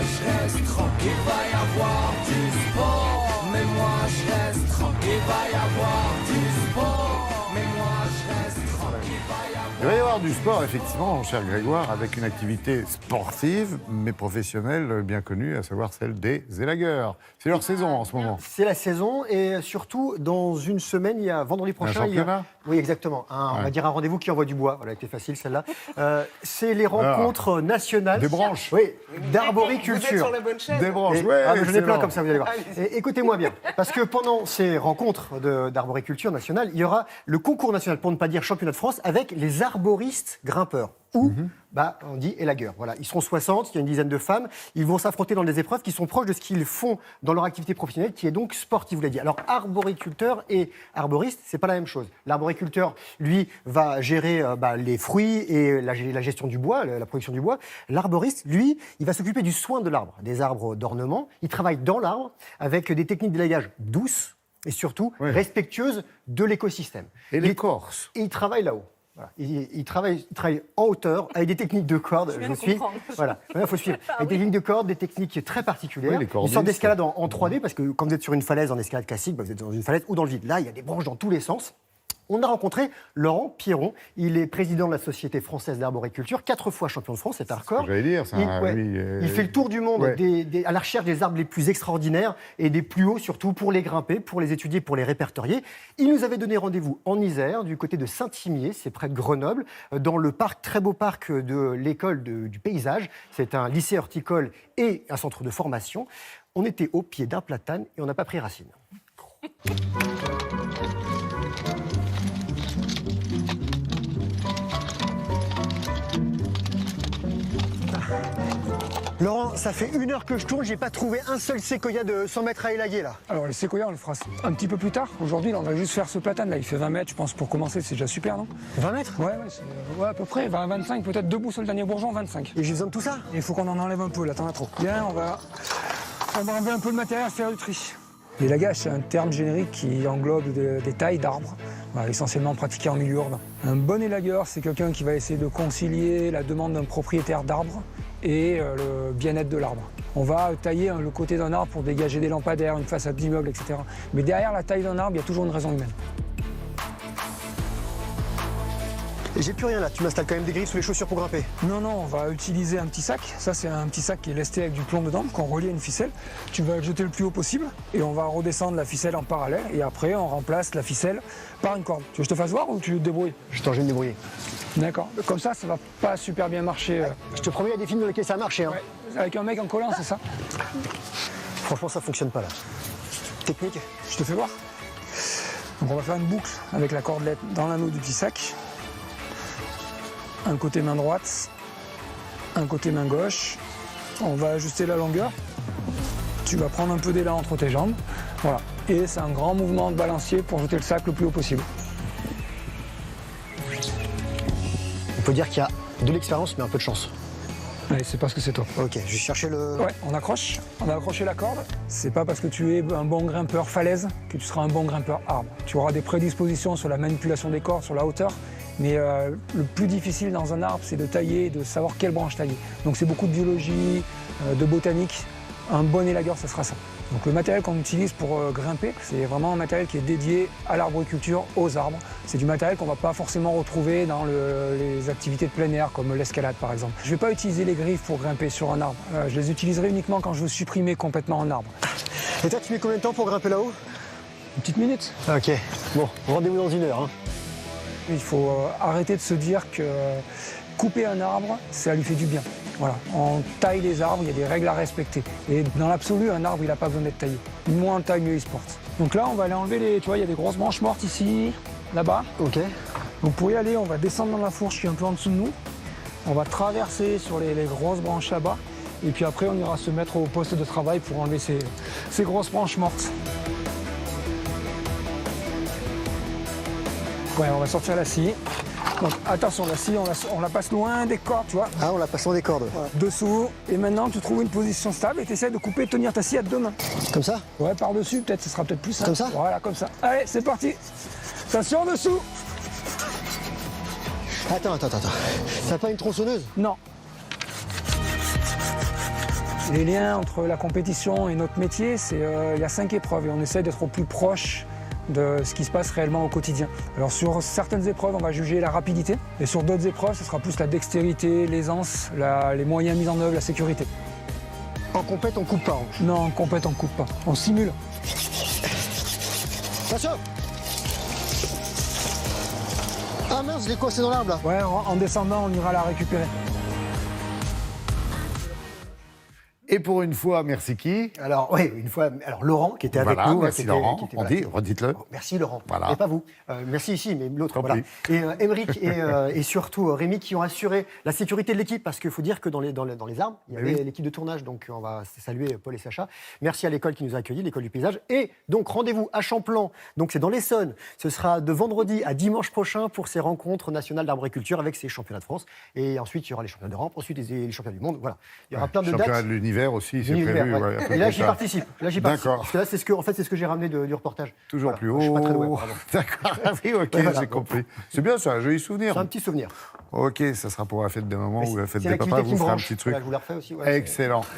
je reste tranquille. Il va y avoir du sport, mais moi je reste tranquille. Il va y avoir du sport, mais moi je reste tranquille. Il va y avoir du sport, effectivement, mon cher Grégoire, avec une activité sportive, mais professionnelle, bien connue, à savoir celle des élagueurs. C'est leur saison en ce moment. C'est la saison et surtout, dans une semaine, il y a vendredi prochain. Un championnat ? Oui, exactement. On va dire un rendez-vous qui envoie du bois. Voilà, c'était facile celle-là. C'est les rencontres nationales. Des branches. Oui, Vous êtes d'arboriculture. sur la bonne chaîne. Des branches, Et- ouais. J'en ai plein excellent. comme ça, vous allez voir. Et écoutez-moi bien, parce que pendant ces rencontres d'arboriculture nationale, il y aura le concours national, pour ne pas dire championnat de France, avec les arboristes grimpeurs. Ou, on dit élagueurs. Voilà. Ils seront 60, il y a une dizaine de femmes. Ils vont s'affronter dans des épreuves qui sont proches de ce qu'ils font dans leur activité professionnelle, qui est donc sportive, vous l'avez dit. Alors, arboriculteur et arboriste, c'est pas la même chose. L'arboriculteur, lui, va gérer les fruits et la gestion du bois, la production du bois. L'arboriste, lui, il va s'occuper du soin de l'arbre, des arbres d'ornement. Il travaille dans l'arbre avec des techniques d'élagage douces et surtout respectueuses de l'écosystème. Et l'écorce. Et il travaille là-haut. Voilà. Il travaille en hauteur avec des techniques de corde. Je viens de suis. comprendre. Voilà, il faut suivre. Avec des techniques de corde, des techniques très particulières. Oui, les Une cordistes. sorte d'escalade en 3D, parce que quand vous êtes sur une falaise en escalade classique, vous êtes dans une falaise ou dans le vide. Là, il y a des branches dans tous les sens. On a rencontré Laurent Pierron. Il est président de la Société française d'arboriculture, 4 fois champion de France, c'est un record. J'allais dire, ça. Il fait le tour du monde à la recherche des arbres les plus extraordinaires et des plus hauts surtout, pour les grimper, pour les étudier, pour les répertorier. Il nous avait donné rendez-vous en Isère, du côté de Saint-Imier, c'est près de Grenoble, dans le parc, très beau parc de l'école du paysage. C'est un lycée horticole et un centre de formation. On était au pied d'un platane et on n'a pas pris racine. Laurent, ça fait 1 heure que je tourne, j'ai pas trouvé un seul séquoia de 100 mètres à élaguer là. Alors, le séquoia, on le fera un petit peu plus tard. Aujourd'hui, là, on va juste faire ce platane. Là, il fait 20 mètres, je pense, pour commencer, c'est déjà super, non? 20 mètres? Ouais, à peu près. 20, 25, peut-être debout sur le dernier bourgeon, 25. Et j'ai besoin de tout ça? Il faut qu'on en enlève un peu, là, t'en as trop. Bien, on va enlever un peu le matériel ferruterie. L'élagage, c'est un terme générique qui englobe des tailles d'arbres, essentiellement pratiquées en milieu urbain. Un bon élagueur, c'est quelqu'un qui va essayer de concilier la demande d'un propriétaire d'arbre et le bien-être de l'arbre. On va tailler le côté d'un arbre pour dégager des lampadaires, une façade d'immeuble, etc. Mais derrière la taille d'un arbre, il y a toujours une raison humaine. Et j'ai plus rien là, tu m'installes quand même des grilles sous les chaussures pour grimper. Non, on va utiliser un petit sac. Ça, c'est un petit sac qui est lesté avec du plomb dedans, qu'on relie à une ficelle. Tu vas le jeter le plus haut possible et on va redescendre la ficelle en parallèle. Et après, on remplace la ficelle par une corde. Tu veux que je te fasse voir ou tu te débrouilles? Je t'en vais me débrouiller. D'accord. Comme ça va pas super bien marcher. Je te promets, il y a des films dans lesquels ça a marché. Hein. Ouais. Avec un mec en collant, c'est ça? Franchement, ça fonctionne pas là. Technique. Je te fais voir. Donc on va faire une boucle avec la cordelette dans l'anneau du petit sac. Un côté main droite, un côté main gauche. On va ajuster la longueur. Tu vas prendre un peu d'élan entre tes jambes. Voilà. Et c'est un grand mouvement de balancier pour jeter le sac le plus haut possible. On peut dire qu'il y a de l'expérience, mais un peu de chance. Allez, c'est parce que c'est toi. Ok, je vais chercher le... Ouais, on accroche. On va accrocher la corde. C'est pas parce que tu es un bon grimpeur falaise que tu seras un bon grimpeur arbre. Tu auras des prédispositions sur la manipulation des cordes, sur la hauteur. Mais le plus difficile dans un arbre, c'est de tailler, de savoir quelle branche tailler. Donc c'est beaucoup de biologie, de botanique. Un bon élagueur, ce sera ça. Donc le matériel qu'on utilise pour grimper, c'est vraiment un matériel qui est dédié à l'arboriculture, aux arbres. C'est du matériel qu'on ne va pas forcément retrouver dans les activités de plein air, comme l'escalade par exemple. Je ne vais pas utiliser les griffes pour grimper sur un arbre. Je les utiliserai uniquement quand je veux supprimer complètement un arbre. Et toi, tu mets combien de temps pour grimper là-haut? Une petite minute. Ok, bon, rendez-vous dans 1 heure. Hein. Il faut arrêter de se dire que couper un arbre, ça lui fait du bien. Voilà, on taille les arbres, il y a des règles à respecter. Et dans l'absolu, un arbre, il n'a pas besoin d'être taillé. Moins on taille, mieux il se porte. Donc là, on va aller enlever les... Tu vois, il y a des grosses branches mortes ici, là-bas. Ok. Donc pour y aller, on va descendre dans la fourche qui est un peu en dessous de nous. On va traverser sur les grosses branches là-bas. Et puis après, on ira se mettre au poste de travail pour enlever ces grosses branches mortes. Ouais, on va sortir la scie. Donc attention, la scie, on la passe loin des cordes, tu vois. Ah, on la passe loin des cordes. Voilà. Dessous. Et maintenant, tu trouves une position stable et tu essaies de couper et de tenir ta scie à 2 mains. Comme ça? Ouais, par-dessus, peut-être, ce sera peut-être plus simple. Comme ça? Voilà, comme ça. Allez, c'est parti. Attention, dessous. Attends. Ça n'a pas une tronçonneuse? Non. Les liens entre la compétition et notre métier, il y a 5 épreuves et on essaie d'être au plus proche de ce qui se passe réellement au quotidien. Alors sur certaines épreuves, on va juger la rapidité et sur d'autres épreuves, ce sera plus la dextérité, l'aisance, les moyens mis en œuvre, la sécurité. En compète, on coupe pas. Hein. Non, en compète, on coupe pas. On simule. Attention. Ah mince, je l'ai coincé dans l'arbre là. Ouais, en descendant, on ira la récupérer. Et pour une fois, merci qui? Alors, oui, une fois, alors Laurent qui était avec Voilà, nous. merci qui était- Laurent. qui était- On voilà. dit, redites-le. Merci Laurent. Voilà. Et pas vous. Merci ici, mais l'autre. Tant Voilà. pis. Et Émeric et surtout Rémi qui ont assuré la sécurité de l'équipe parce qu'il faut dire que dans les arbres, il y Mais avait oui. l'équipe de tournage. Donc on va saluer Paul et Sacha. Merci à l'école qui nous a accueillis, l'école du paysage. Et donc rendez-vous à Champlan. Donc c'est dans l'Essonne. Ce sera de vendredi à dimanche prochain pour ces rencontres nationales d'arboriculture avec ces championnats de France. Et ensuite il y aura les championnats d'Europe, ensuite les championnats du monde. Voilà. Il y aura plein de Championnat dates. de l'univers aussi, c'est L'univers, prévu. ouais. ouais, un peu Et là, comme j'y ça. participe. Là, j'y participe. D'accord. Parce que là, c'est ce que j'ai ramené du reportage. Toujours Voilà. plus haut. Je suis pas très loin. pardon. D'accord, ah oui, ok, Ouais, voilà. j'ai compris. C'est bien ça, un joli souvenir. C'est un petit souvenir. Ok, ça sera pour la fête des mamans ou la fête C'est des une papas, activité qui vous me ferez un branche. petit truc. Voilà, je vous la refais aussi. ouais, c'est- Excellent.